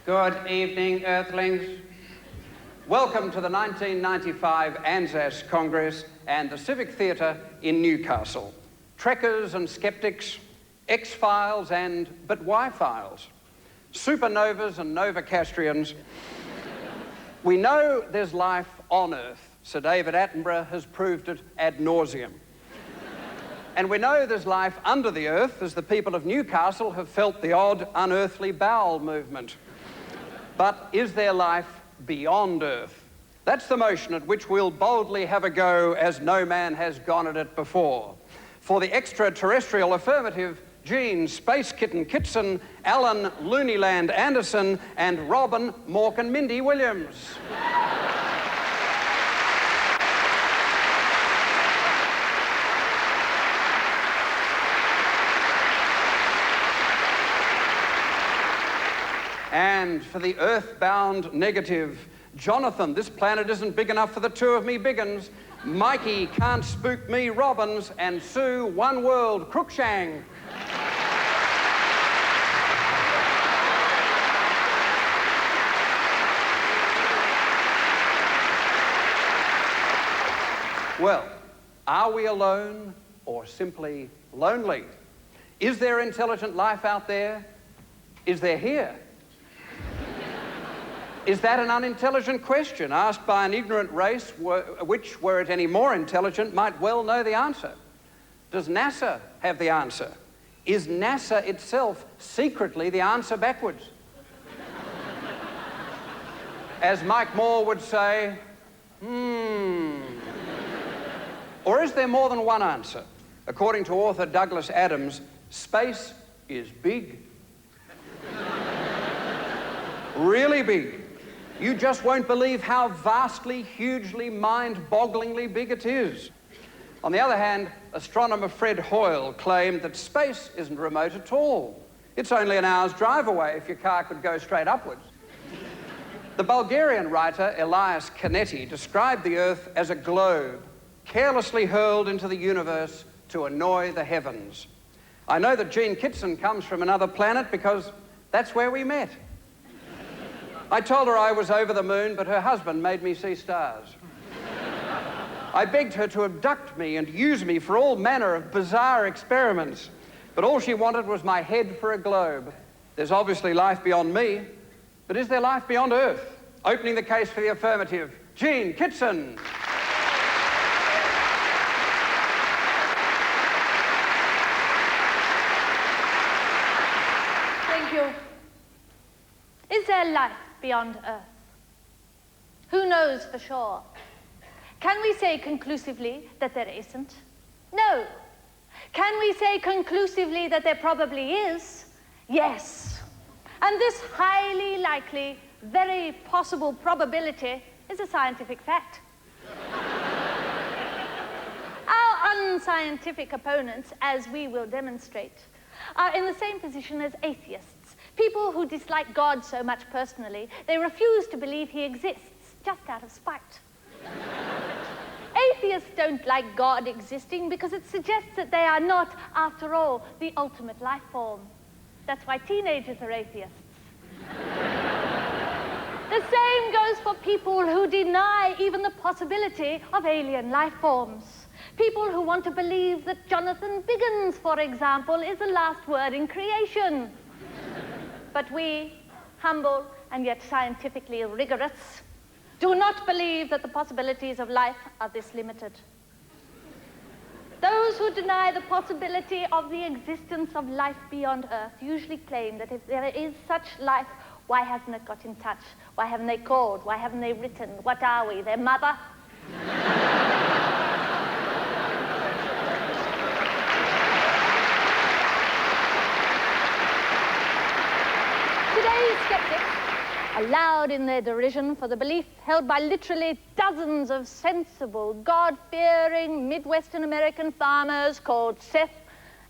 Good evening, Earthlings. Welcome to the 1995 ANZAAS Congress and the Civic Theatre in Newcastle. Trekkers and skeptics, X-Files and but why-files, supernovas and novocastrians. We know there's life on Earth. Sir David Attenborough has proved it ad nauseum. And we know there's life under the Earth, as the people of Newcastle have felt the odd unearthly bowel movement. But is there life beyond Earth? That's the motion at which we'll boldly have a go, as no man has gone at it before. For the extraterrestrial affirmative, Jean, Space Kitten Kittson, Alun, Looneyland Anderson, and Robyn, Mork and Mindy Williams. And for the earthbound negative, Jonathan, this planet isn't big enough for the two of me Biggins. Mikey, can't spook me Robyns. And Sue, one world, Cruickshank. Well, are we alone or simply lonely? Is there intelligent life out there? Is there here? Is that an unintelligent question asked by an ignorant race which, were it any more intelligent, might well know the answer? Does NASA have the answer? Is NASA itself secretly the answer backwards? As Mike Moore would say, Or is there more than one answer? According to author Douglas Adams, space is big. Really big. You just won't believe how vastly, hugely, mind-bogglingly big it is. On the other hand, astronomer Fred Hoyle claimed that space isn't remote at all. It's only an hour's drive away if your car could go straight upwards. The Bulgarian writer Elias Canetti described the Earth as a globe, carelessly hurled into the universe to annoy the heavens. I know that Jean Kittson comes from another planet because that's where we met. I told her I was over the moon, but her husband made me see stars. I begged her to abduct me and use me for all manner of bizarre experiments, but all she wanted was my head for a globe. There's obviously life beyond me, but is there life beyond Earth? Opening the case for the affirmative, Jean Kittson. Thank you. Is there life beyond Earth? Who knows for sure? Can we say conclusively that there isn't? No. Can we say conclusively that there probably is? Yes. And this highly likely, very possible probability is a scientific fact. Our unscientific opponents, as we will demonstrate, are in the same position as atheists. People who dislike God so much personally, they refuse to believe he exists, just out of spite. Atheists don't like God existing because it suggests that they are not, after all, the ultimate life form. That's why teenagers are atheists. The same goes for people who deny even the possibility of alien life forms. People who want to believe that Jonathan Biggins, for example, is the last word in creation. But we, humble and yet scientifically rigorous, do not believe that the possibilities of life are this limited. Those who deny the possibility of the existence of life beyond Earth usually claim that if there is such life, why hasn't it got in touch? Why haven't they called? Why haven't they written? What are we, their mother? Today's skeptics are loud in their derision for the belief held by literally dozens of sensible, God-fearing Midwestern American farmers called Seth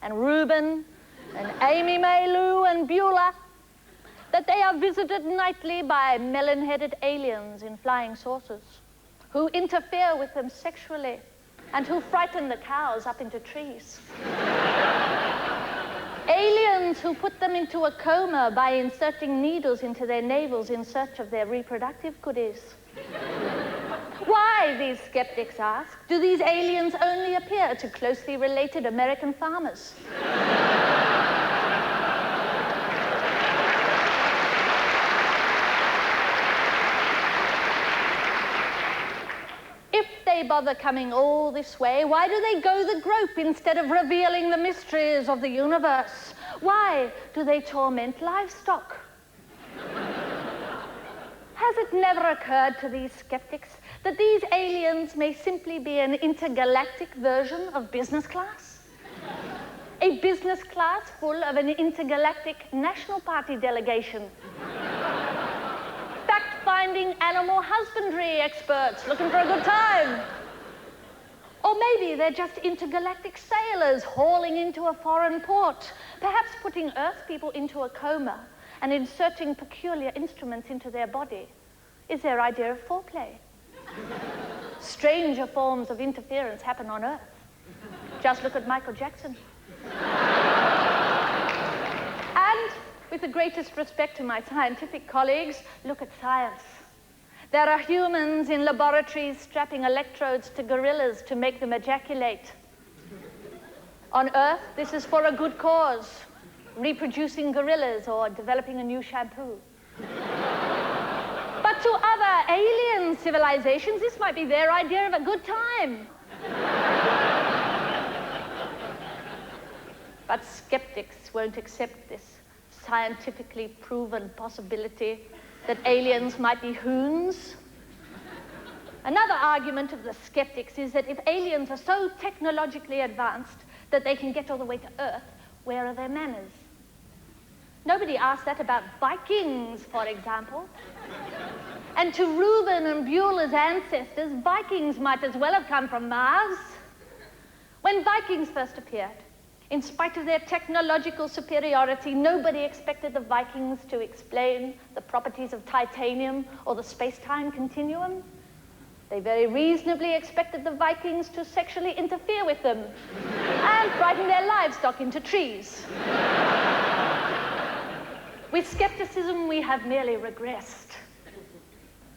and Robyn and Amy May Lou and Beulah, that they are visited nightly by melon-headed aliens in flying saucers who interfere with them sexually and who frighten the cows up into trees. Aliens who put them into a coma by inserting needles into their navels in search of their reproductive goodies. Why, these skeptics ask, do these aliens only appear to closely related American farmers? If they bother coming all this way, why do they go the grope instead of revealing the mysteries of the universe? Why do they torment livestock? Has it never occurred to these skeptics that these aliens may simply be an intergalactic version of business class? A business class full of an intergalactic National Party delegation. Fact-finding animal husbandry experts looking for a good time. Or maybe they're just intergalactic sailors hauling into a foreign port, perhaps putting Earth people into a coma and inserting peculiar instruments into their body is their idea of foreplay. Stranger forms of interference happen on Earth. Just look at Michael Jackson. And with the greatest respect to my scientific colleagues, look at science. There are humans in laboratories strapping electrodes to gorillas to make them ejaculate. On Earth, this is for a good cause, reproducing gorillas or developing a new shampoo. But to other alien civilizations, this might be their idea of a good time. But skeptics won't accept this scientifically proven possibility that aliens might be hoons. Another argument of the skeptics is that if aliens are so technologically advanced that they can get all the way to Earth, where are their manners? Nobody asked that about Vikings, for example. And to Robyn and Beulah's ancestors, Vikings might as well have come from Mars. When Vikings first appeared, in spite of their technological superiority, nobody expected the Vikings to explain the properties of titanium or the space-time continuum. They very reasonably expected the Vikings to sexually interfere with them and frighten their livestock into trees. With skepticism, we have merely regressed.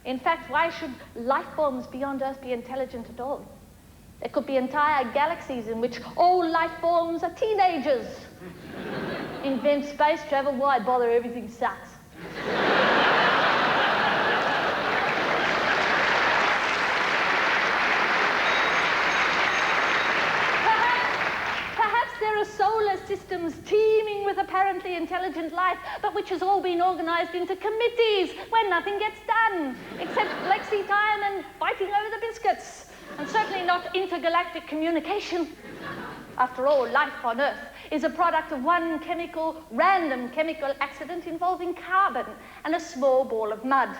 In fact, why should life forms beyond Earth be intelligent at all? There could be entire galaxies in which all life forms are teenagers. Invent space travel, why bother? Everything sucks. Perhaps there are solar systems teeming with apparently intelligent life, but which has all been organized into committees where nothing gets done, except flexi time and fighting over the biscuits. And certainly not intergalactic communication. After all, life on Earth is a product of one random chemical accident involving carbon and a small ball of mud.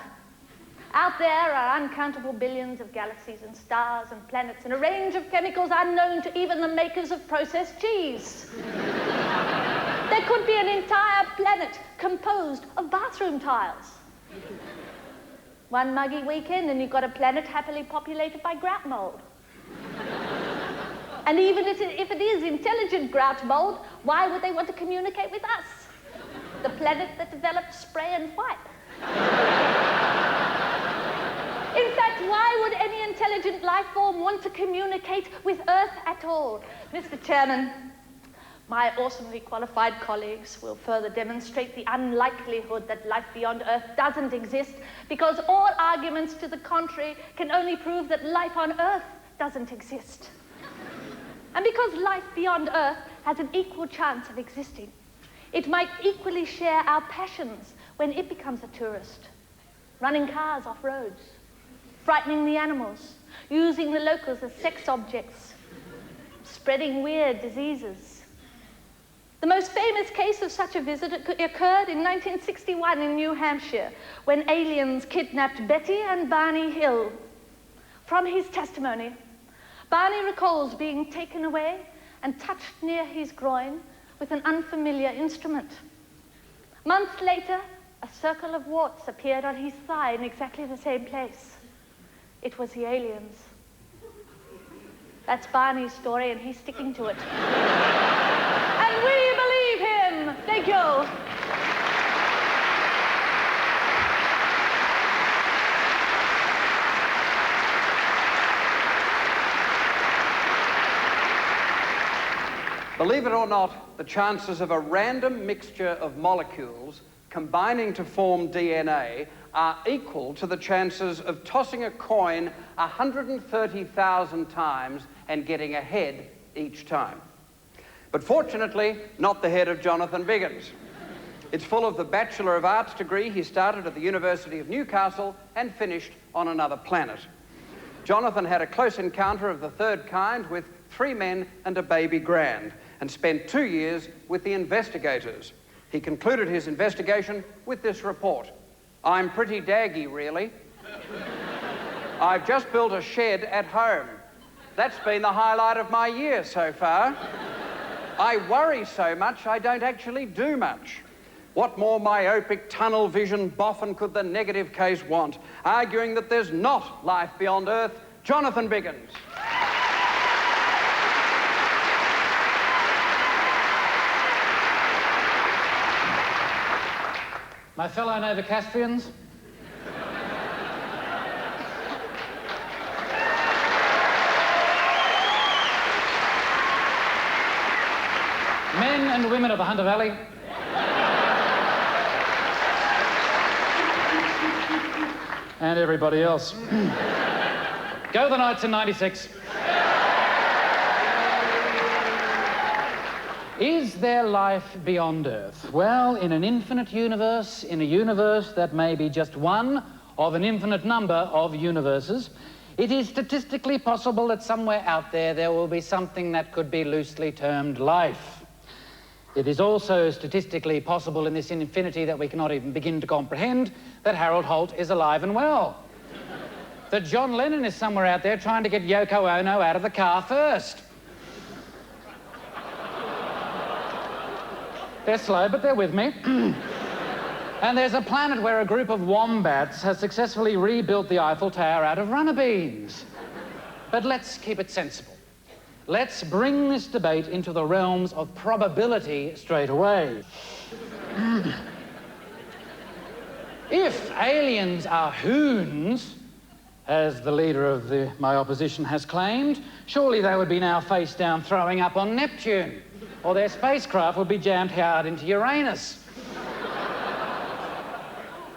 Out there are uncountable billions of galaxies and stars and planets and a range of chemicals unknown to even the makers of processed cheese. There could be an entire planet composed of bathroom tiles. One muggy weekend and you've got a planet happily populated by grout mold. And even if it is intelligent grout mold, why would they want to communicate with us? The planet that developed spray and wipe. In fact, why would any intelligent life form want to communicate with Earth at all? Mr. Chairman, my awesomely qualified colleagues will further demonstrate the unlikelihood that life beyond Earth doesn't exist, because all arguments to the contrary can only prove that life on Earth doesn't exist. And because life beyond Earth has an equal chance of existing, it might equally share our passions when it becomes a tourist, running cars off roads, frightening the animals, using the locals as sex objects, spreading weird diseases. The most famous case of such a visit occurred in 1961 in New Hampshire, when aliens kidnapped Betty and Barney Hill. From his testimony, Barney recalls being taken away and touched near his groin with an unfamiliar instrument. Months later, a circle of warts appeared on his thigh in exactly the same place. It was the aliens. That's Barney's story, and he's sticking to it. And we believe him. They molecule. Believe it or not, the chances of a random mixture of molecules combining to form DNA are equal to the chances of tossing a coin 130,000 times and getting a head each time. But fortunately, not the head of Jonathan Biggins. It's full of the Bachelor of Arts degree he started at the University of Newcastle and finished on another planet. Jonathan had a close encounter of the third kind with 3 men and a baby grand, and spent 2 years with the investigators. He concluded his investigation with this report. I'm pretty daggy, really. I've just built a shed at home. That's been the highlight of my year so far. I worry so much I don't actually do much. What more myopic tunnel vision boffin could the negative case want, arguing that there's not life beyond Earth? Jonathan Biggins. My fellow Novocastrians, men and women of the Hunter Valley, and everybody else. Go the Knights in '96. Is there life beyond Earth? Well, in an infinite universe, in a universe that may be just one of an infinite number of universes, it is statistically possible that somewhere out there will be something that could be loosely termed life. It is also statistically possible in this infinity that we cannot even begin to comprehend that Harold Holt is alive and well. That John Lennon is somewhere out there trying to get Yoko Ono out of the car first. They're slow, but they're with me. And there's a planet where a group of wombats has successfully rebuilt the Eiffel Tower out of runner beans. But let's keep it sensible. Let's bring this debate into the realms of probability straight away. If aliens are hoons, as the leader of my opposition has claimed, surely they would be now face down throwing up on Neptune, or their spacecraft would be jammed hard into Uranus.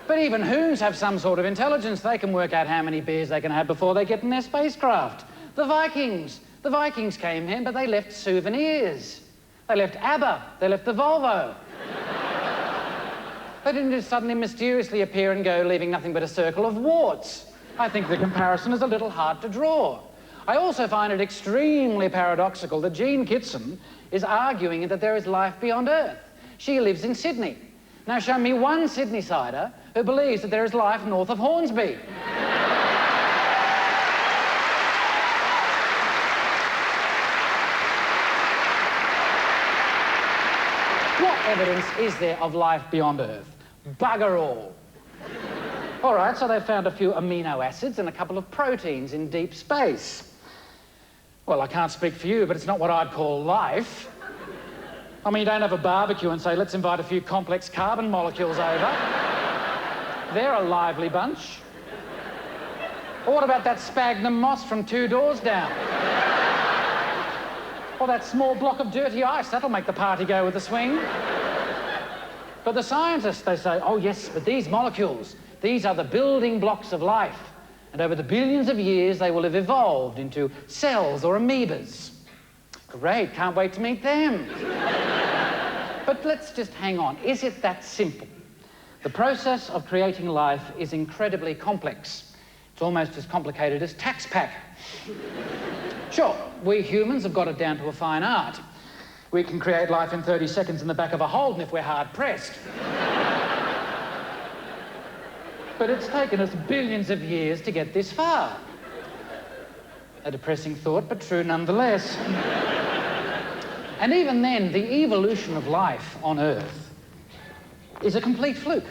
But even hoons have some sort of intelligence. They can work out how many beers they can have before they get in their spacecraft. The Vikings came here, but they left souvenirs. They left ABBA. They left the Volvo. They didn't just suddenly mysteriously appear and go, leaving nothing but a circle of warts. I think the comparison is a little hard to draw. I also find it extremely paradoxical that Jean Kittson is arguing that there is life beyond Earth. She lives in Sydney. Now show me one Sydney-sider who believes that there is life north of Hornsby. What evidence is there of life beyond Earth? Bugger all. All right, so they've found a few amino acids and a couple of proteins in deep space. Well, I can't speak for you, but it's not what I'd call life. I mean, you don't have a barbecue and say, let's invite a few complex carbon molecules over. They're a lively bunch. Or what about that sphagnum moss from 2 doors down? Or that small block of dirty ice, that'll make the party go with the swing. But the scientists, they say, oh yes, but these molecules, these are the building blocks of life. And over the billions of years, they will have evolved into cells or amoebas. Great, can't wait to meet them. But let's just hang on. Is it that simple? The process of creating life is incredibly complex. It's almost as complicated as tax pack. Sure, we humans have got it down to a fine art. We can create life in 30 seconds in the back of a Holden if we're hard-pressed. But it's taken us billions of years to get this far. A depressing thought, but true nonetheless. And even then, the evolution of life on Earth is a complete fluke.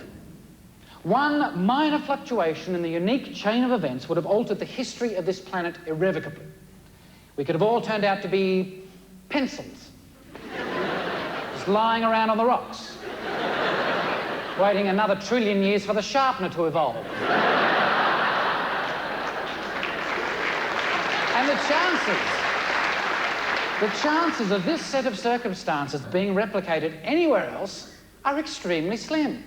One minor fluctuation in the unique chain of events would have altered the history of this planet irrevocably. We could have all turned out to be pencils. just lying around on the rocks, waiting another 1 trillion years for the sharpener to evolve. And the chances of this set of circumstances being replicated anywhere else are extremely slim.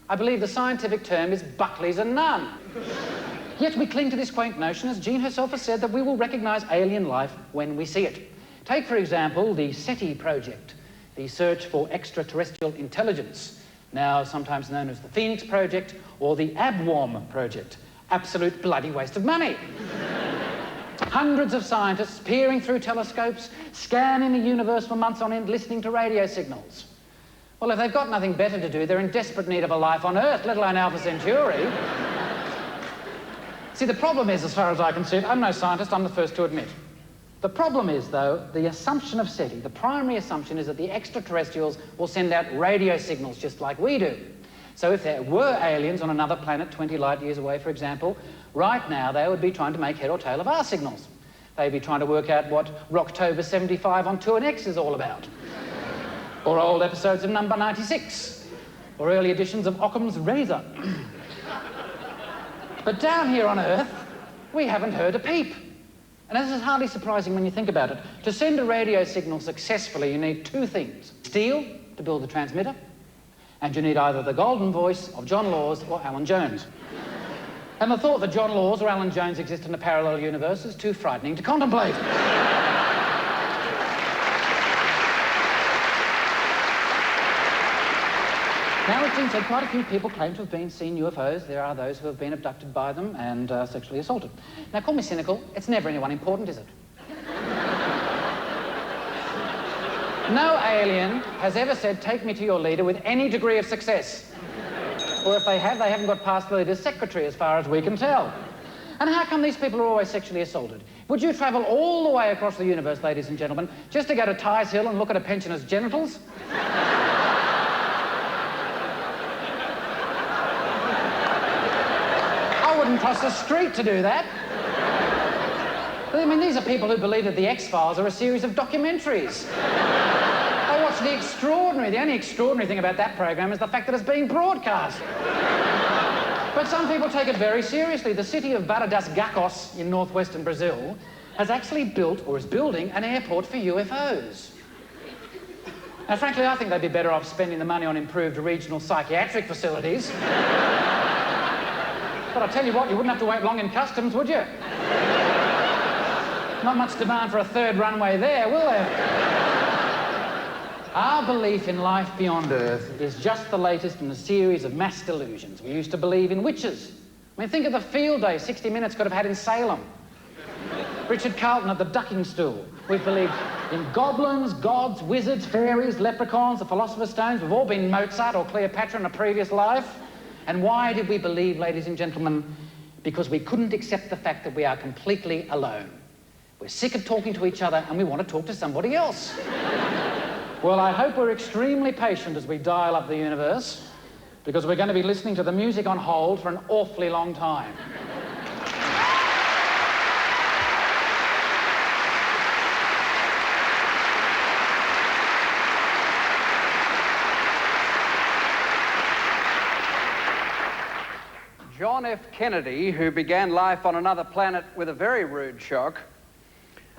I believe the scientific term is Buckley's a none. Yet we cling to this quaint notion, as Jean herself has said, that we will recognise alien life when we see it. Take, for example, the SETI project, the search for extraterrestrial intelligence, now sometimes known as the Phoenix Project or the ABWOM project. Absolute bloody waste of money. Hundreds of scientists peering through telescopes, scanning the universe for months on end, listening to radio signals. Well, if they've got nothing better to do, they're in desperate need of a life on Earth, let alone Alpha Centauri. See, the problem is, as far as I can see it, I'm no scientist, I'm the first to admit. The problem is, though, the assumption of SETI, the primary assumption is that the extraterrestrials will send out radio signals just like we do. So if there were aliens on another planet 20 light years away, for example, right now they would be trying to make head or tail of our signals. They'd be trying to work out what Rocktober 75 on 2NX is all about. Or old episodes of Number 96. Or early editions of Occam's Razor. But down here on Earth, we haven't heard a peep. And this is hardly surprising when you think about it. To send a radio signal successfully, you need two things. Steel, to build the transmitter, and you need either the golden voice of John Laws or Alan Jones. And the thought that John Laws or Alan Jones exist in a parallel universe is too frightening to contemplate. Now, as Jean said, quite a few people claim to have seen UFOs. There are those who have been abducted by them and sexually assaulted. Now, call me cynical, it's never anyone important, is it? No alien has ever said, take me to your leader, with any degree of success. Or if they have, they haven't got past the leader's secretary, as far as we can tell. And how come these people are always sexually assaulted? Would you travel all the way across the universe, ladies and gentlemen, just to go to Tyes Hill and look at a pensioner's genitals? I wouldn't cross the street to do that. I mean, these are people who believe that the X-Files are a series of documentaries. They watch The Extraordinary. The only extraordinary thing about that program is the fact that it's being broadcast. But some people take it very seriously. The city of Barra das Gacos in northwestern Brazil has actually built, or is building, an airport for UFOs. Now, frankly, I think they'd be better off spending the money on improved regional psychiatric facilities. But I'll tell you what, you wouldn't have to wait long in customs, would you? Not much demand for a third runway there, will there? Our belief in life beyond Earth is just the latest in a series of mass delusions. We used to believe in witches. I mean, think of the field day 60 Minutes could have had in Salem. Richard Carlton at the ducking stool. We've believed in goblins, gods, wizards, fairies, leprechauns, the Philosopher's Stones. We've all been Mozart or Cleopatra in a previous life. And why did we believe, ladies and gentlemen? Because we couldn't accept the fact that we are completely alone. We're sick of talking to each other and we want to talk to somebody else. Well, I hope we're extremely patient as we dial up the universe, because we're going to be listening to the music on hold for an awfully long time. John F. Kennedy, who began life on another planet with a very rude shock,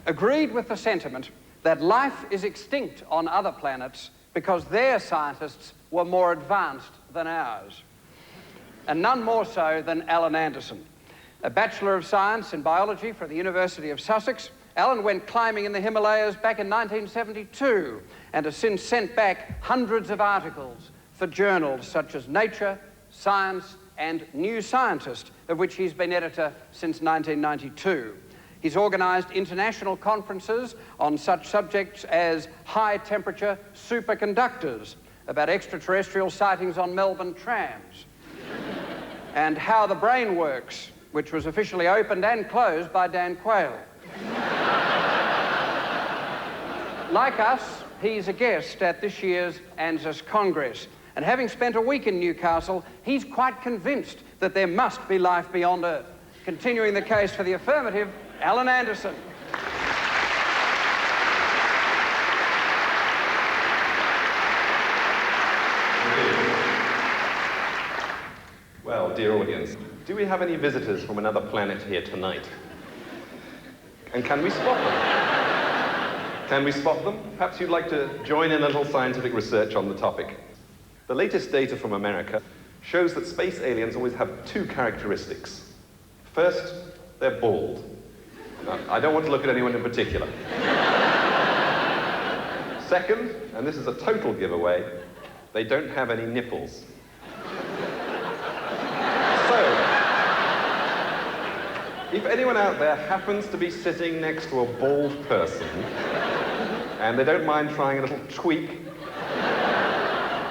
agreed with the sentiment that life is extinct on other planets because their scientists were more advanced than ours. And none more so than Alan Anderson. A Bachelor of Science in Biology from the University of Sussex, Alan went climbing in the Himalayas back in 1972 and has since sent back hundreds of articles for journals such as Nature, Science, and New Scientist, of which he's been editor since 1992. He's organised international conferences on such subjects as high-temperature superconductors, about extraterrestrial sightings on Melbourne trams, and How the Brain Works, which was officially opened and closed by Dan Quayle. Like us, he's a guest at this year's ANZAAS Congress, and having spent a week in Newcastle, he's quite convinced that there must be life beyond Earth. Continuing the case for the affirmative, Alan Anderson. Well, dear audience, do we have any visitors from another planet here tonight? And can we spot them? Can we spot them? Perhaps you'd like to join in a little scientific research on the topic. The latest data from America shows that space aliens always have two characteristics. First, they're bald. Now, I don't want to look at anyone in particular. Second, and this is a total giveaway, they don't have any nipples. So, if anyone out there happens to be sitting next to a bald person, and they don't mind trying a little tweak,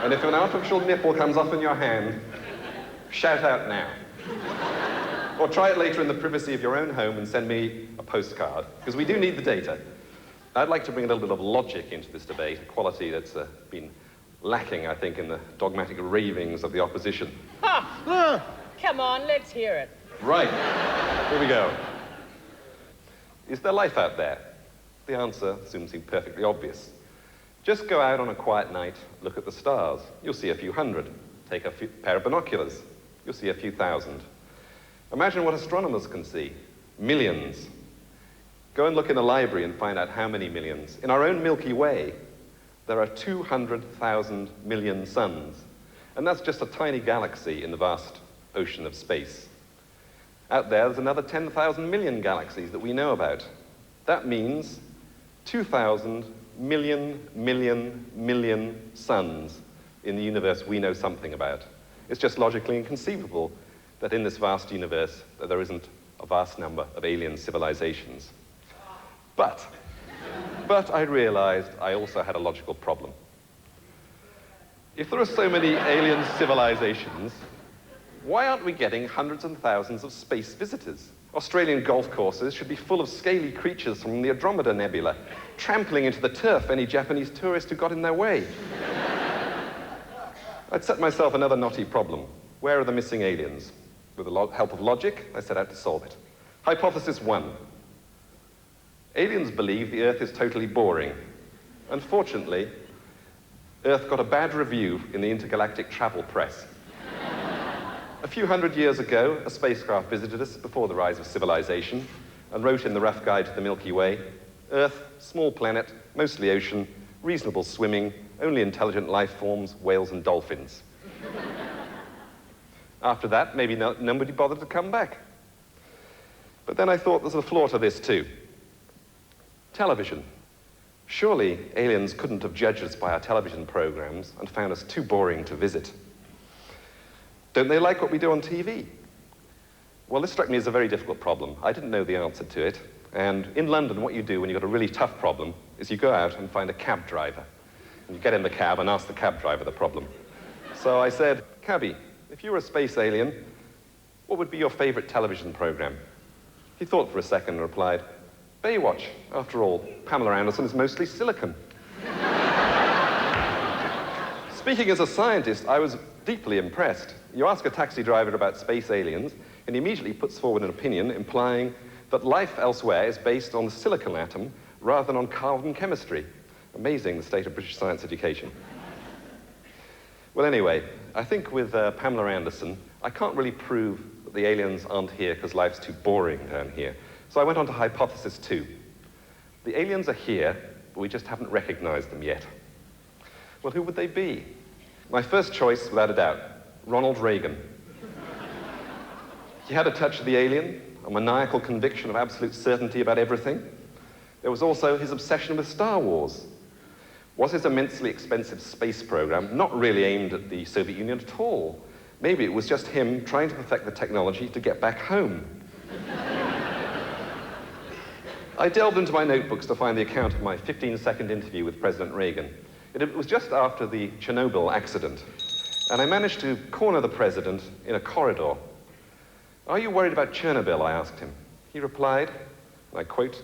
and if an artificial nipple comes off in your hand, shout out now. Or try it later in the privacy of your own home and send me a postcard, because we do need the data. I'd like to bring a little bit of logic into this debate, a quality that's been lacking, I think, in the dogmatic ravings of the opposition. Ha! Come on, let's hear it. Right, here we go. Is there life out there? The answer soon seemed perfectly obvious. Just go out on a quiet night, look at the stars. You'll see a few hundred. Take a pair of binoculars. You'll see a few thousand. Imagine what astronomers can see. Millions. Go and look in a library and find out how many millions. In our own Milky Way, there are 200,000 million suns. And that's just a tiny galaxy in the vast ocean of space. Out there's another 10,000 million galaxies that we know about. That means 2,000 million suns in the universe we know something about. It's just logically inconceivable that in this vast universe that there isn't a vast number of alien civilizations. But I realized I also had a logical problem. If there are so many alien civilizations, why aren't we getting hundreds and thousands of space visitors? Australian golf courses should be full of scaly creatures from the Andromeda Nebula, trampling into the turf any Japanese tourist who got in their way. I'd set myself another knotty problem. Where are the missing aliens? With the help of logic, I set out to solve it. Hypothesis 1. Aliens believe the Earth is totally boring. Unfortunately, Earth got a bad review in the intergalactic travel press. A few hundred years ago, a spacecraft visited us before the rise of civilization and wrote in the rough guide to the Milky Way, Earth, small planet, mostly ocean, reasonable swimming, only intelligent life forms, whales and dolphins. After that, maybe nobody bothered to come back. But then I thought there's a flaw to this too. Television. Surely aliens couldn't have judged us by our television programs and found us too boring to visit. Don't they like what we do on TV? Well, this struck me as a very difficult problem. I didn't know the answer to it. And in London, what you do when you've got a really tough problem is you go out and find a cab driver. And you get in the cab and ask the cab driver the problem. So I said, Cabby, if you were a space alien, what would be your favorite television program? He thought for a second and replied, Baywatch. After all, Pamela Anderson is mostly silicon. Speaking as a scientist, I was deeply impressed. You ask a taxi driver about space aliens, and he immediately puts forward an opinion implying that life elsewhere is based on the silicon atom rather than on carbon chemistry. Amazing, the state of British science education. Well, anyway, I think with Pamela Anderson, I can't really prove that the aliens aren't here because life's too boring down here. So I went on to hypothesis 2. The aliens are here, but we just haven't recognized them yet. Well, who would they be? My first choice, without a doubt, Ronald Reagan. He had a touch of the alien, a maniacal conviction of absolute certainty about everything. There was also his obsession with Star Wars. Was his immensely expensive space program not really aimed at the Soviet Union at all? Maybe it was just him trying to perfect the technology to get back home. I delved into my notebooks to find the account of my 15-second interview with President Reagan. It was just after the Chernobyl accident, and I managed to corner the president in a corridor. Are you worried about Chernobyl? I asked him. He replied, and I quote,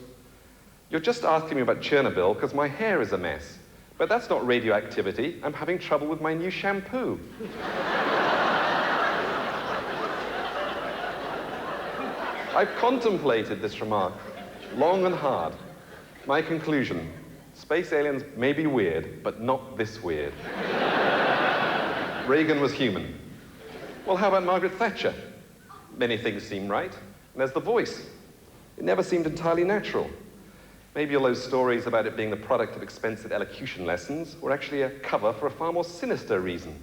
"You're just asking me about Chernobyl because my hair is a mess. But that's not radioactivity. I'm having trouble with my new shampoo." I've contemplated this remark long and hard. My conclusion, space aliens may be weird, but not this weird. Reagan was human. Well, how about Margaret Thatcher? Many things seem right. And there's the voice. It never seemed entirely natural. Maybe all those stories about it being the product of expensive elocution lessons were actually a cover for a far more sinister reason.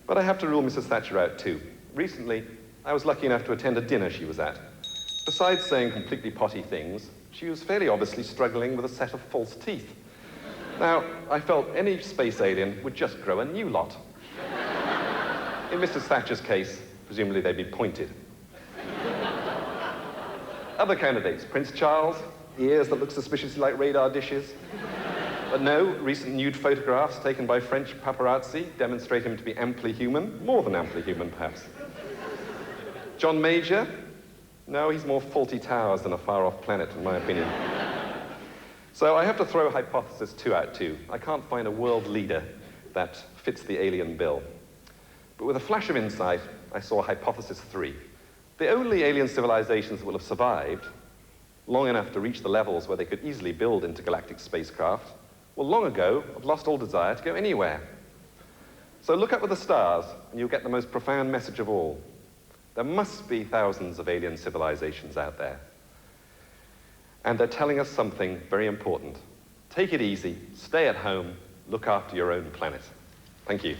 But I have to rule Mrs. Thatcher out too. Recently, I was lucky enough to attend a dinner she was at. Besides saying completely potty things, she was fairly obviously struggling with a set of false teeth. Now, I felt any space alien would just grow a new lot. In Mrs. Thatcher's case, presumably they'd be pointed. Other candidates, Prince Charles, ears that look suspiciously like radar dishes. But no, recent nude photographs taken by French paparazzi demonstrate him to be amply human, more than amply human, perhaps. John Major? No, he's more faulty towers than a far-off planet, in my opinion. So I have to throw hypothesis 2 out too. I can't find a world leader that fits the alien bill. But with a flash of insight, I saw hypothesis 3. The only alien civilizations that will have survived long enough to reach the levels where they could easily build intergalactic spacecraft will long ago have lost all desire to go anywhere. So look up at the stars, and you'll get the most profound message of all. There must be thousands of alien civilizations out there. And they're telling us something very important. Take it easy, stay at home, look after your own planet. Thank you.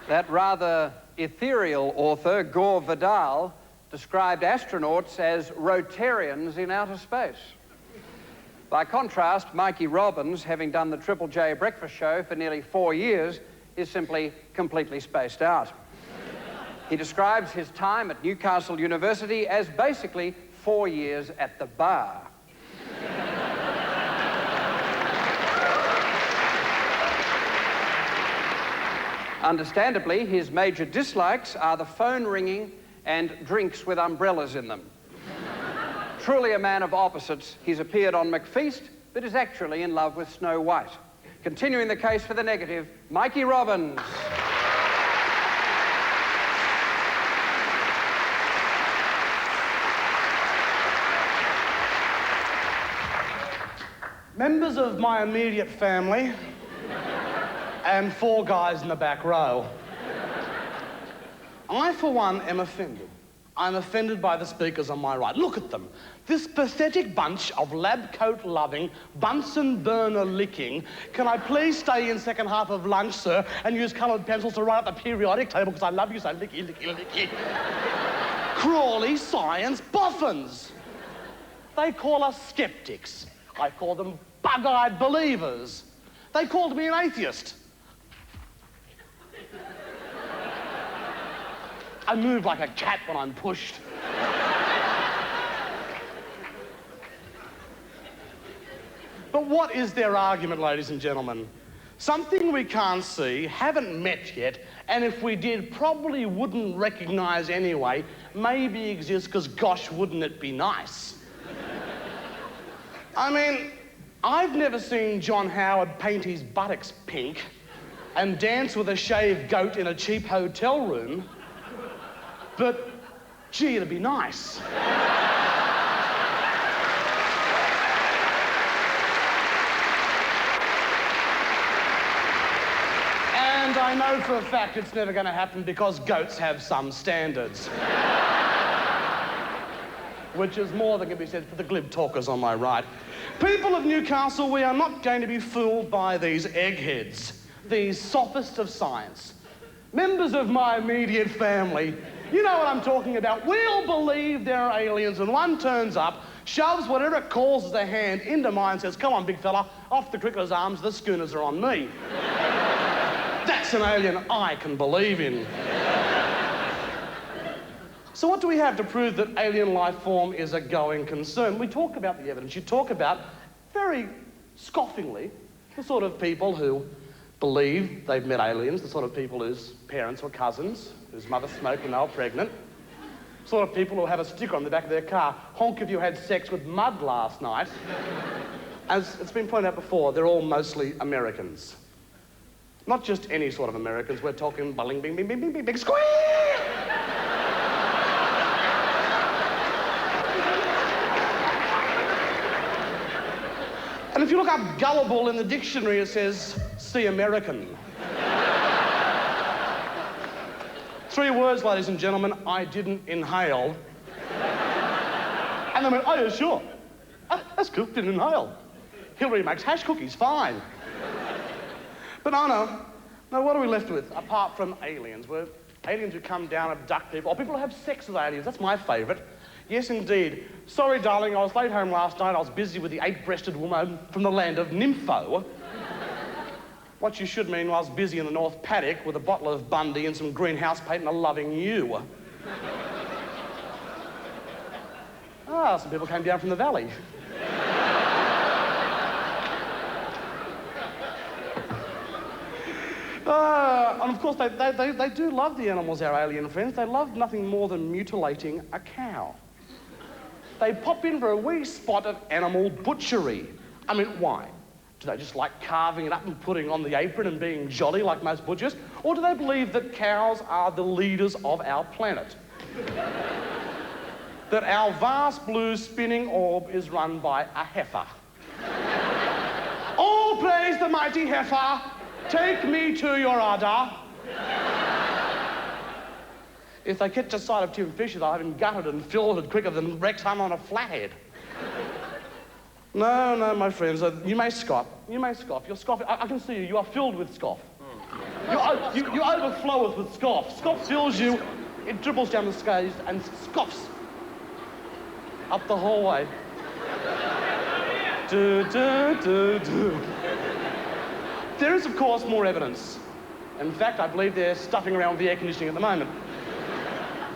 That rather ethereal author, Gore Vidal, described astronauts as Rotarians in outer space. By contrast, Mikey Robyn, having done the Triple J breakfast show for nearly 4 years, is simply completely spaced out. He describes his time at Newcastle University as basically 4 years at the bar. Understandably, his major dislikes are the phone ringing and drinks with umbrellas in them. Truly a man of opposites, he's appeared on McFeast, but is actually in love with Snow White. Continuing the case for the negative, Mikey Robyn. Members of my immediate family, and 4 guys in the back row. I, for one, am offended. I'm offended by the speakers on my right. Look at them. This pathetic bunch of lab coat-loving, Bunsen burner-licking, can I please stay in second half of lunch, sir, and use coloured pencils to write up the periodic table because I love you so licky, licky, licky. Crawley science boffins. They call us skeptics. I call them bug-eyed believers. They called me an atheist. I move like a cat when I'm pushed. But what is their argument, ladies and gentlemen? Something we can't see, haven't met yet, and if we did, probably wouldn't recognise anyway, maybe exists because, gosh, wouldn't it be nice? I mean, I've never seen John Howard paint his buttocks pink and dance with a shaved goat in a cheap hotel room. But, gee, it'd be nice. And I know for a fact it's never going to happen because goats have some standards. Which is more than can be said for the glib talkers on my right. People of Newcastle, we are not going to be fooled by these eggheads, these sophists of science. Members of my immediate family, you know what I'm talking about. We'll believe there are aliens and one turns up, shoves whatever it calls as a hand into mine and says, come on, big fella, off the cricketer's arms, the schooners are on me. That's an alien I can believe in. So what do we have to prove that alien life form is a going concern? We talk about the evidence. You talk about, very scoffingly, the sort of people who believe they've met aliens, the sort of people whose parents were cousins, whose mother smoked when they were pregnant, sort of people who have a sticker on the back of their car, honk if you had sex with mud last night. As it's been pointed out before, they're all mostly Americans. Not just any sort of Americans, we're talking bling, bing, bing, bing, bing, bing, bing, squeal! if you look up gullible in the dictionary, it says, see American. 3 words, ladies and gentlemen, I didn't inhale. And they went, oh, yeah, sure. Oh, that's cool, didn't inhale. Hillary makes hash cookies, fine. But no, what are we left with, apart from aliens? We're aliens who come down, abduct people, or people who have sex with aliens. That's my favourite. Yes, indeed. Sorry, darling, I was late home last night. I was busy with the 8-breasted woman from the land of Nympho. What you should mean, I was busy in the North Paddock with a bottle of Bundy and some greenhouse paint and a loving you. Ah, some people came down from the valley. And of course, they do love the animals, our alien friends. They love nothing more than mutilating a cow. They pop in for a wee spot of animal butchery. I mean, why? Do they just like carving it up and putting on the apron and being jolly like most butchers? Or do they believe that cows are the leaders of our planet? That our vast blue spinning orb is run by a heifer? All praise the mighty heifer. Take me to your udder. If they catch a sight of Tim Fisher, they'll have him gutted and filleted quicker than Rex Hum on a flathead. No, my friends, you may scoff. You may scoff. You're scoffing. I can see you. You are filled with scoff. You overfloweth with scoff. Scoff fills you. It dribbles down the scales and scoffs up the hallway. Do, do, do, do. There is, of course, more evidence. In fact, I believe they're stuffing around with the air conditioning at the moment.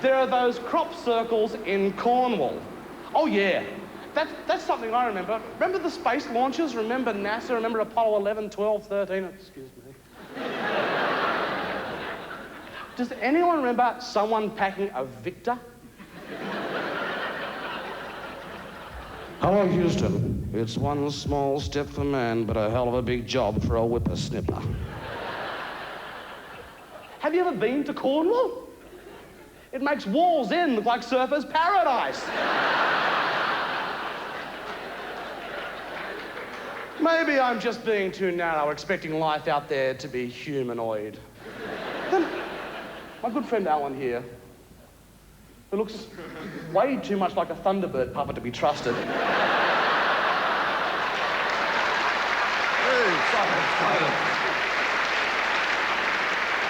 There are those crop circles in Cornwall. Oh, yeah. That's something I remember. Remember the space launches? Remember NASA? Remember Apollo 11, 12, 13? Excuse me. Does anyone remember someone packing a Victor? Hello, Houston. It's one small step for man, but a hell of a big job for a whippersnipper. Have you ever been to Cornwall? It makes Wall's End look like surfer's paradise. Maybe I'm just being too narrow, expecting life out there to be humanoid. Then, my good friend Alun here, who looks way too much like a Thunderbird puppet to be trusted.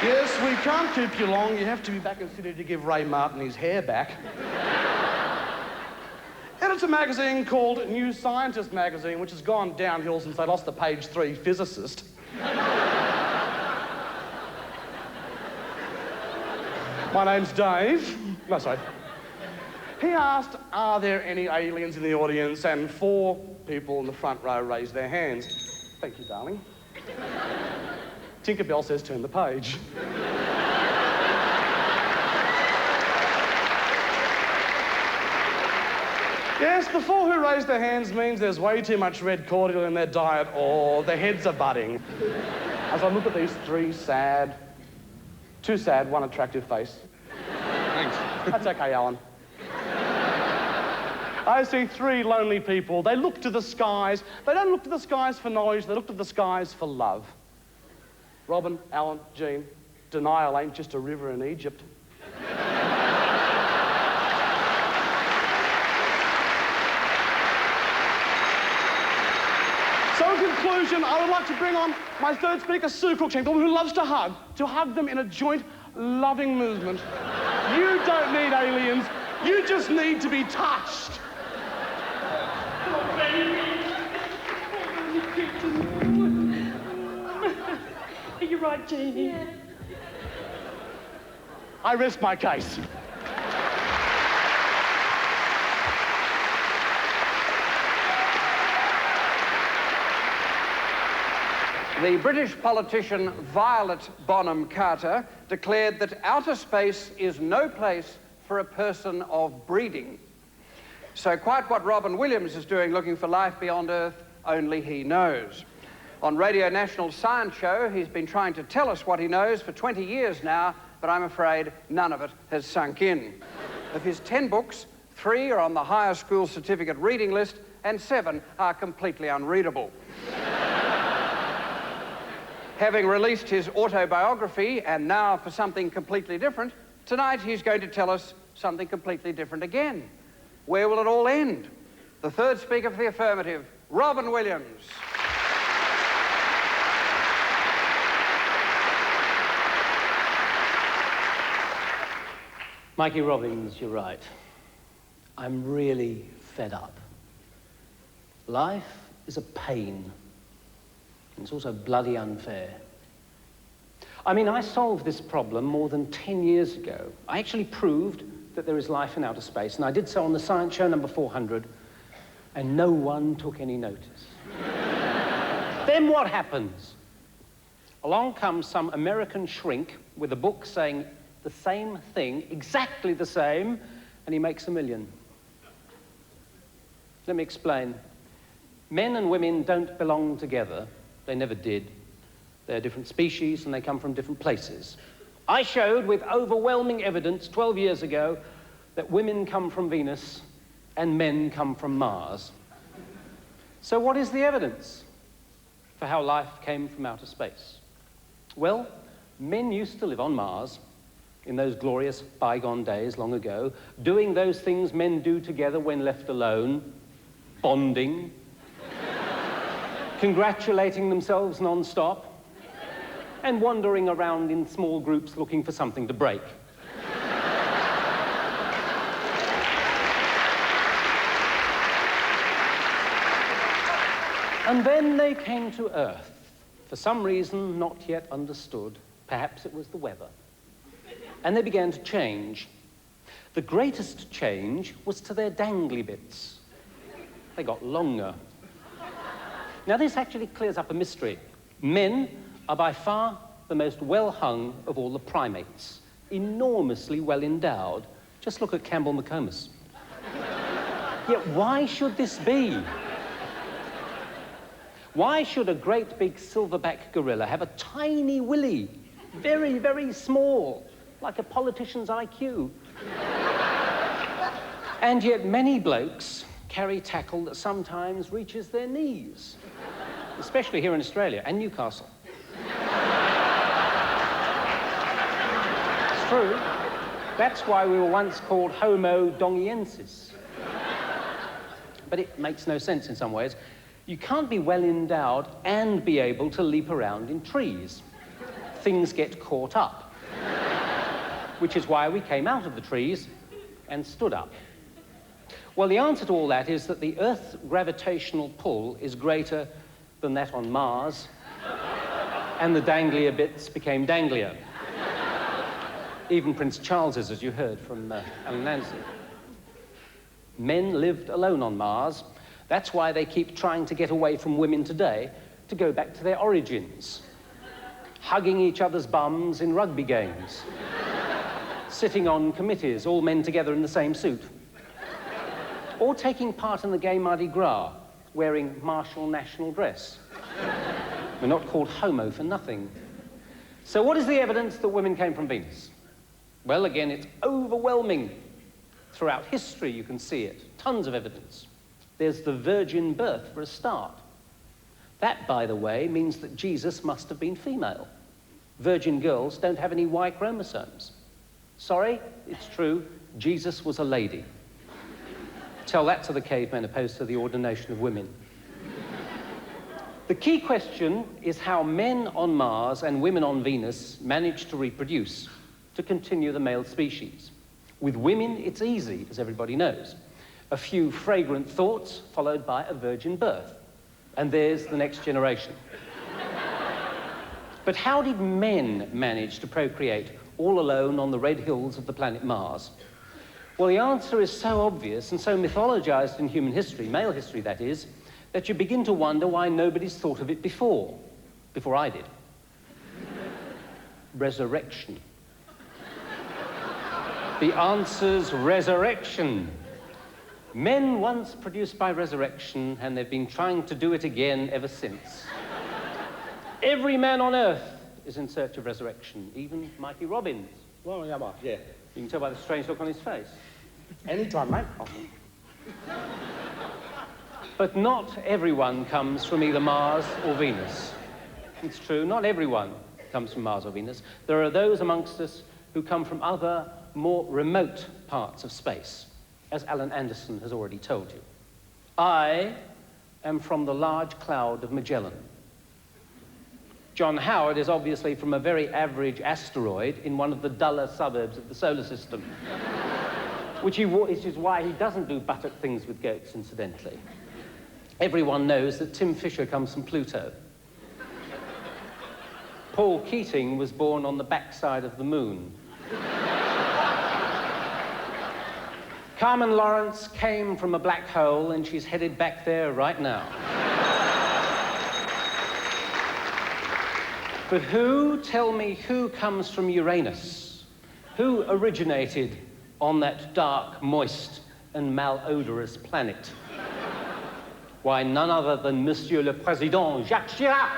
Yes, we can't keep you long. You have to be back in Sydney to give Ray Martin his hair back. Edits a magazine called New Scientist magazine, which has gone downhill since they lost the page 3 physicist. My name's Dave. No, sorry. He asked, are there any aliens in the audience? And 4 people in the front row raised their hands. Thank you, darling. Tinkerbell says turn the page. Yes, the 4 who raised their hands means there's way too much red cordial in their diet or their heads are budding. As I look at these 3 sad, 2 sad, 1 attractive face. Thanks. That's okay, Alun. I see 3 lonely people. They look to the skies. They don't look to the skies for knowledge, they look to the skies for love. Robyn, Alun, Jean, denial ain't just a river in Egypt. So in conclusion, I would like to bring on my 3rd speaker, Sue Cruickshank, the woman who loves to hug them in a joint, loving movement. You don't need aliens, you just need to be touched. Oh, baby. Are you right, Jeannie? Yeah. I rest my case. The British politician Violet Bonham Carter declared that outer space is no place for a person of breeding. So quite what Robyn Williams is doing looking for life beyond Earth, only he knows. On Radio National's Science Show, he's been trying to tell us what he knows for 20 years now, but I'm afraid none of it has sunk in. Of his 10 books, 3 are on the higher school certificate reading list and 7 are completely unreadable. Having released his autobiography, and now for something completely different, tonight he's going to tell us something completely different again. Where will it all end? The third speaker for the Affirmative, Robyn Williams. Mikey Robbins, you're right. I'm really fed up. Life is a pain. And it's also bloody unfair. I mean, I solved this problem more than 10 years ago. I actually proved that there is life in outer space, and I did so on the science show number 400, and no one took any notice. Then what happens? Along comes some American shrink with a book saying the same thing, exactly the same, and he makes $1 million. Let me explain. Men and women don't belong together. They never did. They're different species and they come from different places. I showed with overwhelming evidence 12 years ago that women come from Venus and men come from Mars. So what is the evidence for how life came from outer space? Well, men used to live on Mars in those glorious bygone days long ago, doing those things men do together when left alone, bonding, congratulating themselves non-stop, and wandering around in small groups looking for something to break. And then they came to Earth, for some reason not yet understood. Perhaps it was the weather. And they began to change. The greatest change was to their dangly bits. They got longer. Now, this actually clears up a mystery. Men are by far the most well-hung of all the primates, enormously well-endowed. Just look at Campbell McComas. Yet why should this be? Why should a great big silverback gorilla have a tiny willy, very, very small, like a politician's IQ? And yet many blokes carry tackle that sometimes reaches their knees, especially here in Australia and Newcastle. It's true. That's why we were once called Homo dongiensis. But it makes no sense in some ways. You can't be well endowed and be able to leap around in trees. Things get caught up. Which is why we came out of the trees and stood up. Well, the answer to all that is that the Earth's gravitational pull is greater than that on Mars, and the danglier bits became danglier. Even Prince Charles's, as you heard from Alun. Men lived alone on Mars. That's why they keep trying to get away from women today, to go back to their origins. Hugging each other's bums in rugby games. Sitting on committees, all men together in the same suit. Or taking part in the gay Mardi Gras, wearing martial national dress. We're not called homo for nothing. So what is the evidence that women came from Venus? Well, again, it's overwhelming. Throughout history, you can see it. Tons of evidence. There's the virgin birth for a start. That, by the way, means that Jesus must have been female. Virgin girls don't have any Y chromosomes. Sorry, it's true, Jesus was a lady. Tell that to the cavemen opposed to the ordination of women. The key question is how men on Mars and women on Venus managed to reproduce, to continue the male species. With women, it's easy, as everybody knows. A few fragrant thoughts followed by a virgin birth. And there's the next generation. But how did men manage to procreate all alone on the red hills of the planet Mars? Well, the answer is so obvious and so mythologized in human history, male history that is, that you begin to wonder why nobody's thought of it before I did. Resurrection. The answer's resurrection. Men once produced by resurrection, and they've been trying to do it again ever since. Every man on Earth is in search of resurrection, even Mikey Robbins. Well, yeah. You can tell by the strange look on his face. Anytime, mate. But not everyone comes from either Mars or Venus. It's true, not everyone comes from Mars or Venus. There are those amongst us who come from other, more remote parts of space, as Alan Anderson has already told you. I am from the Large Cloud of Magellan. John Howard is obviously from a very average asteroid in one of the duller suburbs of the solar system, which is why he doesn't do buttock things with goats, incidentally. Everyone knows that Tim Fisher comes from Pluto. Paul Keating was born on the backside of the moon. Carmen Lawrence came from a black hole, and she's headed back there right now. But tell me, who comes from Uranus? Who originated on that dark, moist, and malodorous planet? Why, none other than Monsieur le Président Jacques Chirac.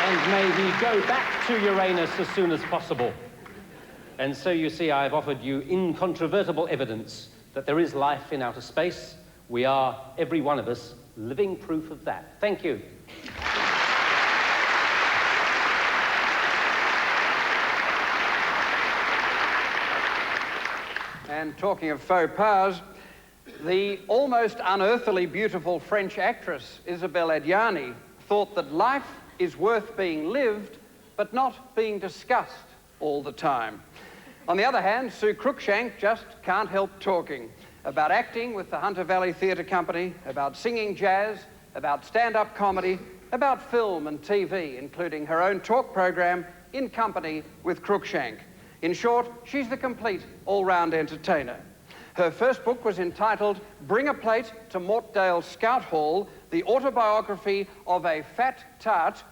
And may he go back to Uranus as soon as possible. And so you see, I've offered you incontrovertible evidence that there is life in outer space. We are, every one of us, living proof of that. Thank you. And talking of faux pas, the almost unearthly beautiful French actress Isabelle Adjani thought that life is worth being lived, but not being discussed all the time. On the other hand, Sue Cruickshank just can't help talking about acting with the Hunter Valley Theatre Company, about singing jazz, about stand-up comedy, about film and TV, including her own talk program, In Company with Cruickshank. In short, she's the complete all-round entertainer. Her first book was entitled Bring a Plate to Mortdale Scout Hall, the autobiography of a fat tart,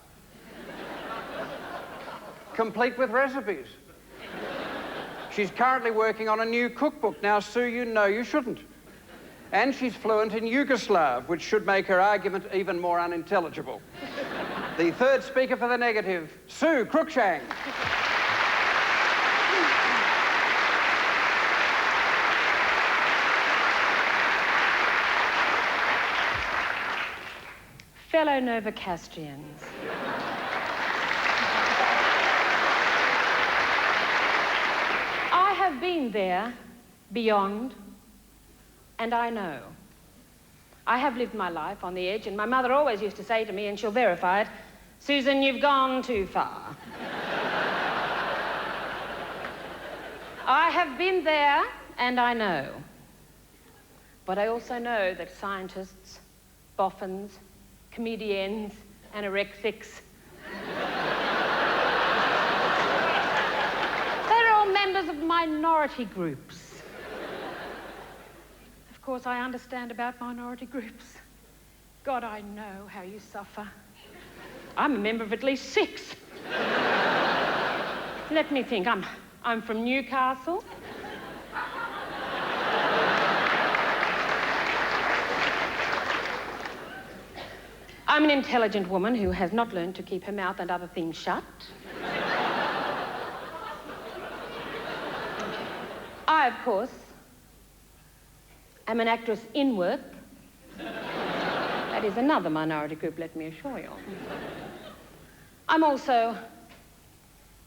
complete with recipes. She's currently working on a new cookbook. Now, Sue, you know you shouldn't. And she's fluent in Yugoslav, which should make her argument even more unintelligible. The third speaker for the negative, Sue Cruickshank. Fellow Novocastrians. I have been there, beyond, and I know. I have lived my life on the edge, and my mother always used to say to me, and she'll verify it, Susan, you've gone too far. I have been there, and I know. But I also know that scientists, boffins, comedians, anorexics, they're all members of minority groups. Of course, I understand about minority groups. God, I know how you suffer. I'm a member of at least 6. Let me think. I'm from Newcastle. I'm an intelligent woman who has not learned to keep her mouth and other things shut. I, of course, am an actress in work. That is another minority group, let me assure you. I'm also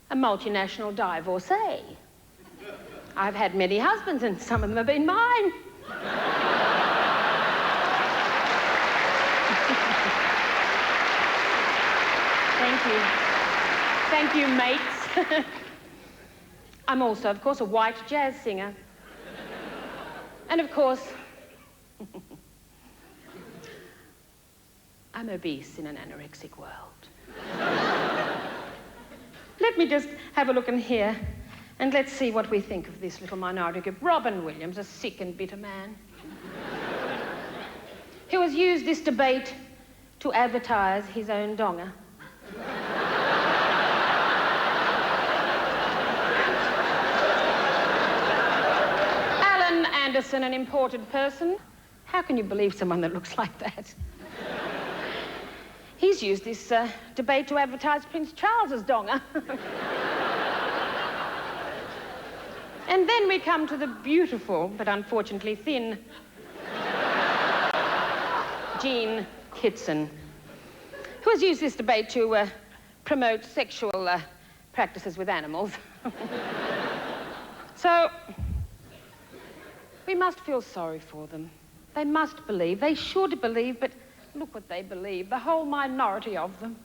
a multinational divorcee. I've had many husbands, and some of them have been mine. Thank you. Thank you, mates. I'm also, of course, a white jazz singer. And, of course, I'm obese in an anorexic world. Let me just have a look in here, and let's see what we think of this little minority group. Robyn Williams, a sick and bitter man, who has used this debate to advertise his own donger. Alan Anderson, an imported person. How can you believe someone that looks like that? He's used this debate to advertise Prince Charles's donger. And then we come to the beautiful, but unfortunately thin, Jean Kittson, who has used this debate to promote sexual practices with animals. So, we must feel sorry for them. They must believe. They should believe, but look what they believe. The whole minority of them.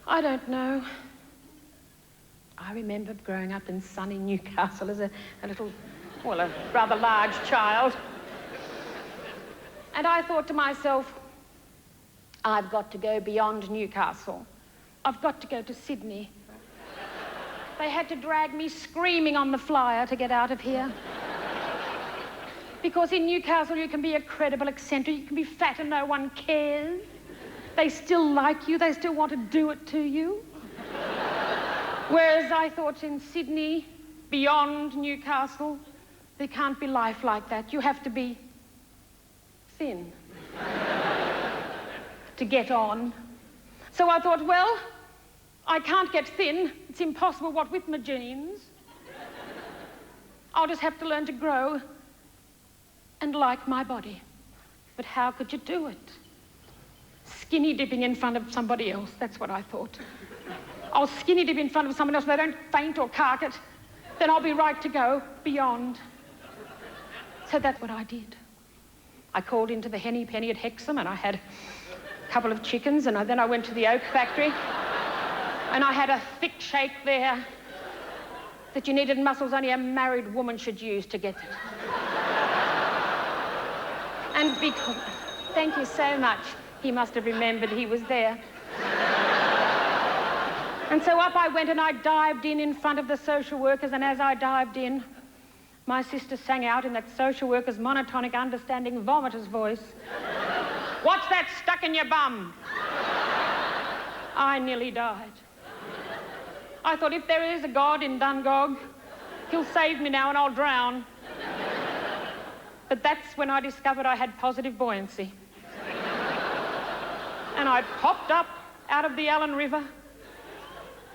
I don't know. I remember growing up in sunny Newcastle as a little, well, a rather large child. And I thought to myself, I've got to go beyond Newcastle. I've got to go to Sydney. They had to drag me screaming on the flyer to get out of here. Because in Newcastle you can be a credible eccentric, you can be fat and no one cares. They still like you, they still want to do it to you. Whereas I thought in Sydney, beyond Newcastle, there can't be life like that. You have to be thin to get on. So I thought, well, I can't get thin. It's impossible, what with my genes. I'll just have to learn to grow and like my body. But how could you do it? Skinny dipping in front of somebody else, that's what I thought. I'll skinny dip in front of someone else, they don't faint or cark it, then I'll be right to go beyond. So that's what I did. I called into the Henny Penny at Hexham and I had a couple of chickens, and then I went to the oak factory and I had a thick shake there that you needed muscles only a married woman should use to get it. And because... Thank you so much. He must have remembered he was there. And so up I went and I dived in front of the social workers, and as I dived in, my sister sang out in that social worker's monotonic, understanding, vomitor's voice, "What's that stuck in your bum?" I nearly died. I thought, if there is a God in Dungog, he'll save me now and I'll drown. But that's when I discovered I had positive buoyancy. And I popped up out of the Alun River,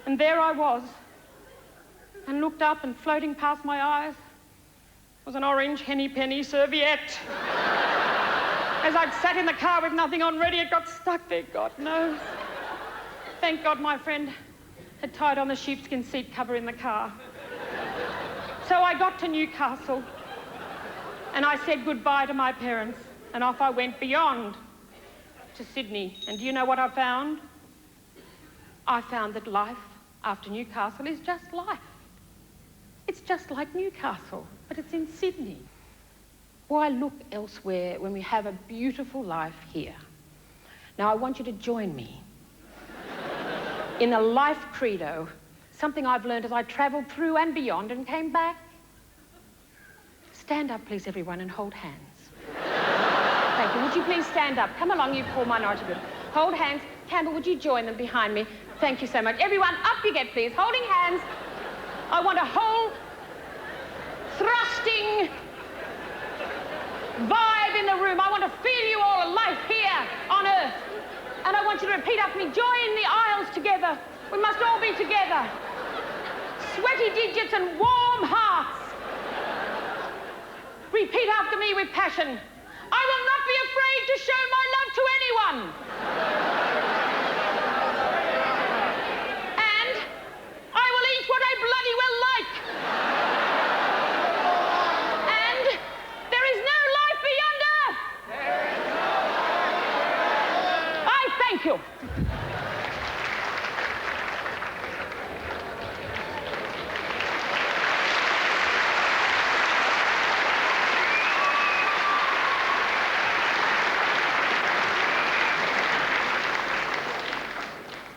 and there I was, and looked up, and floating past my eyes was an orange Henny Penny serviette. As I'd sat in the car with nothing on ready, it got stuck there, God knows. Thank God my friend had tied on the sheepskin seat cover in the car. So I got to Newcastle, and I said goodbye to my parents, and off I went beyond to Sydney. And do you know what I found? I found that life after Newcastle is just life. It's just like Newcastle, but it's in Sydney. Why look elsewhere when we have a beautiful life here? Now, I want you to join me in a life credo, something I've learned as I travelled through and beyond and came back. Stand up, please, everyone, and hold hands. Thank you. Would you please stand up? Come along, you poor minority group. Hold hands. Campbell, would you join them behind me? Thank you so much. Everyone, up you get, please. Holding hands. I want a whole thrusting vibe in the room. I want to feel you all alive here on Earth. And I want you to repeat after me. Join the aisles together. We must all be together. Sweaty digits and warm hearts. Repeat after me with passion. I will not be afraid to show my love to anyone. And I will eat what I bloody well like. And there is no life beyond Earth. There is no life beyond Earth. I thank you.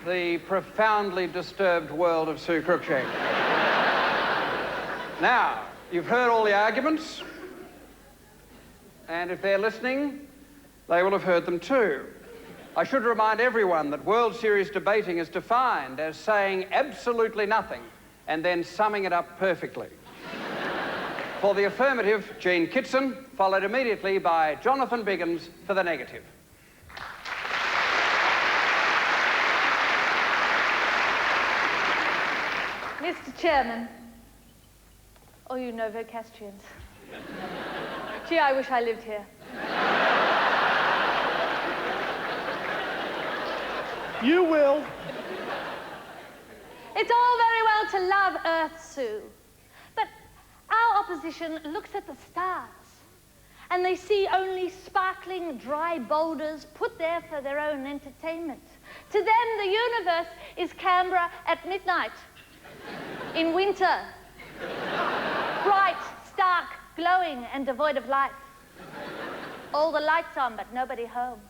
The profoundly disturbed world of Sue Cruickshank. Now, you've heard all the arguments, and if they're listening, they will have heard them too. I should remind everyone that World Series debating is defined as saying absolutely nothing and then summing it up perfectly. For the affirmative, Jean Kittson, followed immediately by Jonathan Biggins for the negative. Mr. Chairman, Oh, you Novocastrians. Gee, I wish I lived here. You will. It's all very well to love Earth, Sue, but our opposition looks at the stars and they see only sparkling, dry boulders put there for their own entertainment. To them, the universe is Canberra at midnight, in winter, bright, stark, glowing, and devoid of life. All the lights on, but nobody home.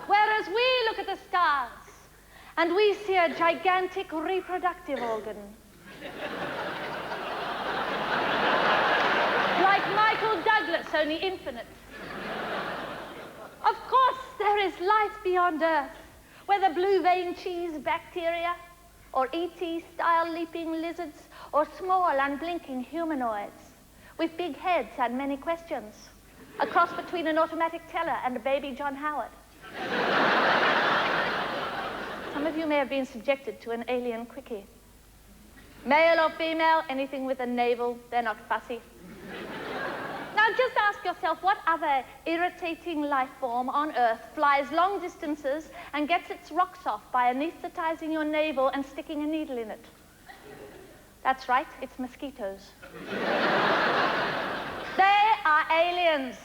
Whereas we look at the stars, and we see a gigantic reproductive organ. Like Michael Douglas, only infinite. Of course, there is life beyond Earth, whether blue-vein cheese bacteria, or ET-style leaping lizards, or small, unblinking humanoids, with big heads and many questions. A cross between an automatic teller and a baby John Howard. Some of you may have been subjected to an alien quickie. Male or female, anything with a navel, they're not fussy. Now just ask yourself, what other irritating life form on Earth flies long distances and gets its rocks off by anesthetizing your navel and sticking a needle in it? That's right, it's mosquitoes. They are aliens.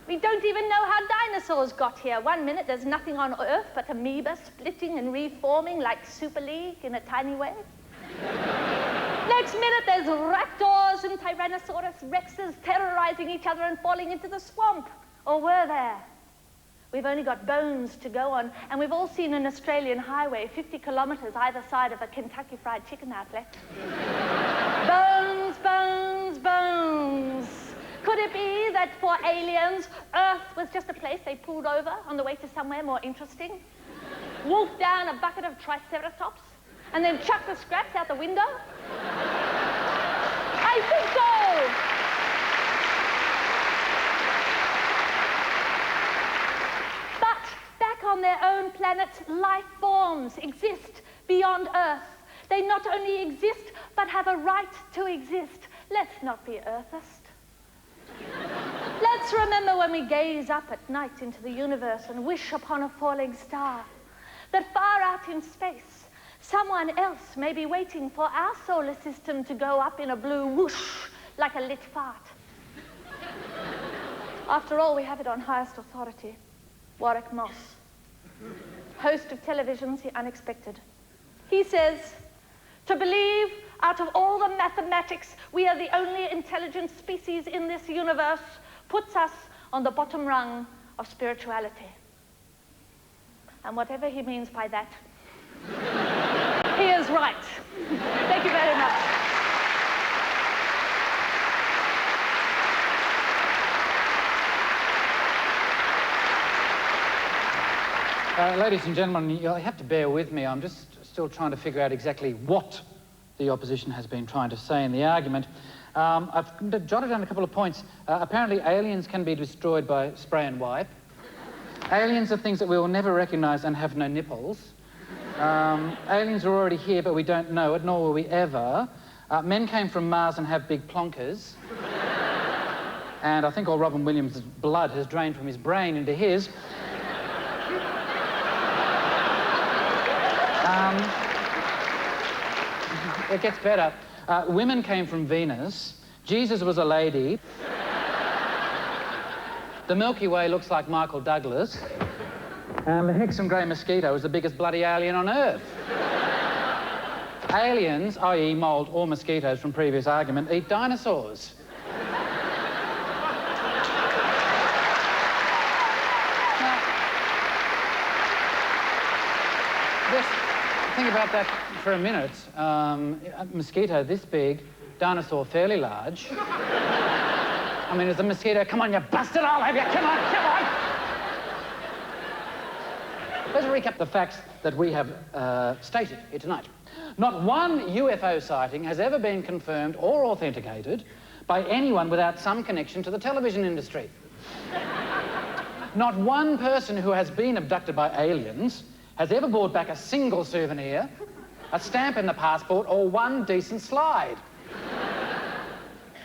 We don't even know how dinosaurs got here. One minute there's nothing on Earth but amoeba splitting and reforming like Super League in a tiny way. Next minute there's raptors and Tyrannosaurus rexes terrorizing each other and falling into the swamp. Or were there? We've only got bones to go on, and we've all seen an Australian highway 50 kilometres either side of a Kentucky Fried Chicken outlet. Bones, bones, bones. Could it be that for aliens, Earth was just a place they pulled over on the way to somewhere more interesting? Wolfed down a bucket of Triceratops, and then chucked the scraps out the window? I think so! But back on their own planet, life forms exist beyond Earth. They not only exist, but have a right to exist. Let's not be Earthist. Let's remember when we gaze up at night into the universe and wish upon a falling star, that far out in space, someone else may be waiting for our solar system to go up in a blue whoosh like a lit fart. After all, we have it on highest authority. Warwick Moss, host of television's The Unexpected. He says, to believe out of all the mathematics we are the only intelligent species in this universe puts us on the bottom rung of spirituality. And whatever he means by that, he is right. Thank you very much. Ladies and gentlemen, you'll have to bear with me. I'm just still trying to figure out exactly what the opposition has been trying to say in the argument. I've jotted down a couple of points. Apparently, aliens can be destroyed by spray and wipe. Aliens are things that we will never recognise and have no nipples. Aliens are already here, but we don't know it, nor will we ever. Men came from Mars and have big plonkers. And I think all Robyn Williams' blood has drained from his brain into his. It gets better. Women came from Venus. Jesus was a lady. The Milky Way looks like Michael Douglas. And the Hexam grey mosquito is the biggest bloody alien on Earth. Aliens, i.e. mould or mosquitoes from previous argument, eat dinosaurs. Now, just think about that for a minute. A mosquito this big, dinosaur fairly large. I mean, as a mosquito, come on, you bastard, I'll have you, come on, come on! Let's recap the facts that we have stated here tonight. Not one UFO sighting has ever been confirmed or authenticated by anyone without some connection to the television industry. Not one person who has been abducted by aliens has ever brought back a single souvenir a stamp in the passport, or one decent slide.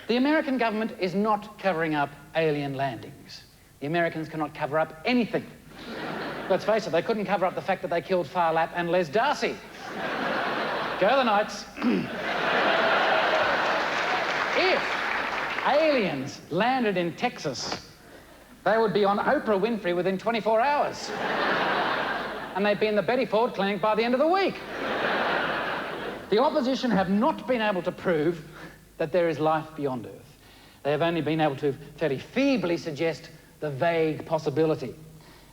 The American government is not covering up alien landings. The Americans cannot cover up anything. Let's face it, they couldn't cover up the fact that they killed Phar Lap and Les Darcy. Go the Knights. If aliens landed in Texas, they would be on Oprah Winfrey within 24 hours. And they'd be in the Betty Ford clinic by the end of the week. The opposition have not been able to prove that there is life beyond Earth. They have only been able to fairly feebly suggest the vague possibility.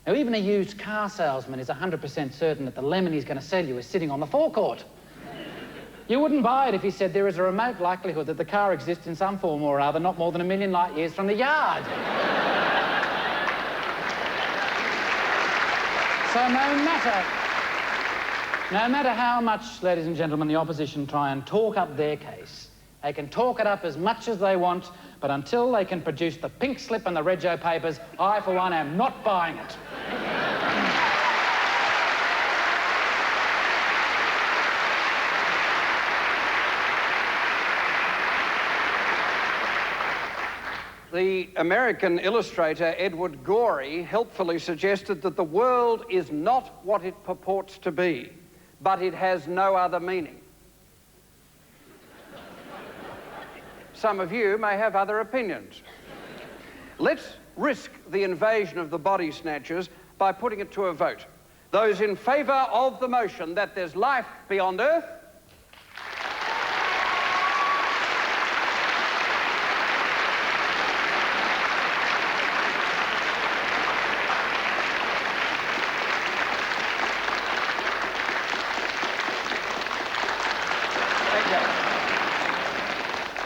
Now, even a used car salesman is 100% certain that the lemon he's going to sell you is sitting on the forecourt. You wouldn't buy it if he said there is a remote likelihood that the car exists in some form or other not more than 1 million light years from the yard. So no matter how much, ladies and gentlemen, the opposition try and talk up their case, they can talk it up as much as they want, but until they can produce the pink slip and the rego papers, I, for one, am not buying it. The American illustrator Edward Gorey helpfully suggested that the world is not what it purports to be, but it has no other meaning. Some of you may have other opinions. Let's risk the invasion of the body snatchers by putting it to a vote. Those in favour of the motion that there's life beyond Earth?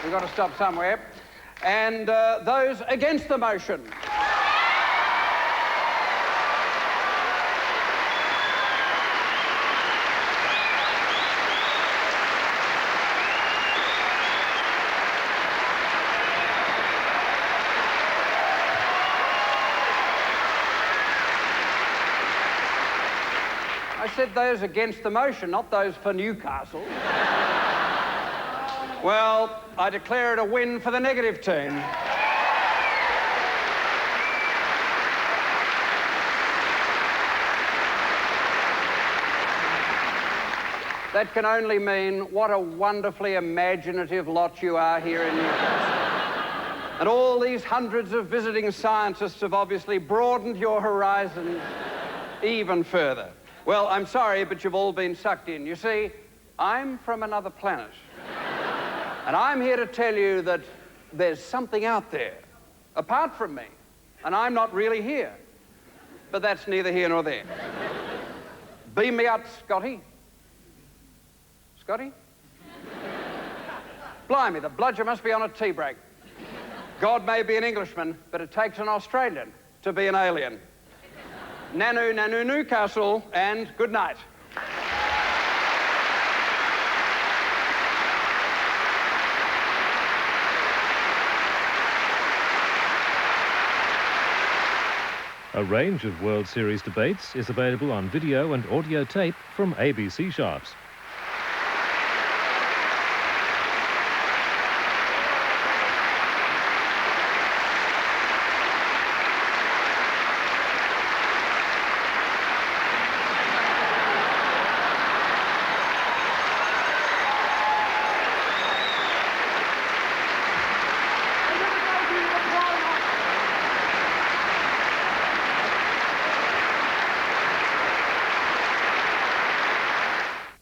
We've got to stop somewhere. And those against the motion? I said those against the motion, not those for Newcastle. Well, I declare it a win for the negative team. That can only mean what a wonderfully imaginative lot you are here in Newcastle. And all these hundreds of visiting scientists have obviously broadened your horizons even further. Well, I'm sorry, but you've all been sucked in. You see, I'm from another planet. And I'm here to tell you that there's something out there, apart from me, and I'm not really here. But that's neither here nor there. Beam me out, Scotty. Scotty? Blimey, the bludger must be on a tea break. God may be an Englishman, but it takes an Australian to be an alien. Nanu, nanu, Newcastle, and good night. A range of World Series debates is available on video and audio tape from ABC Sharps.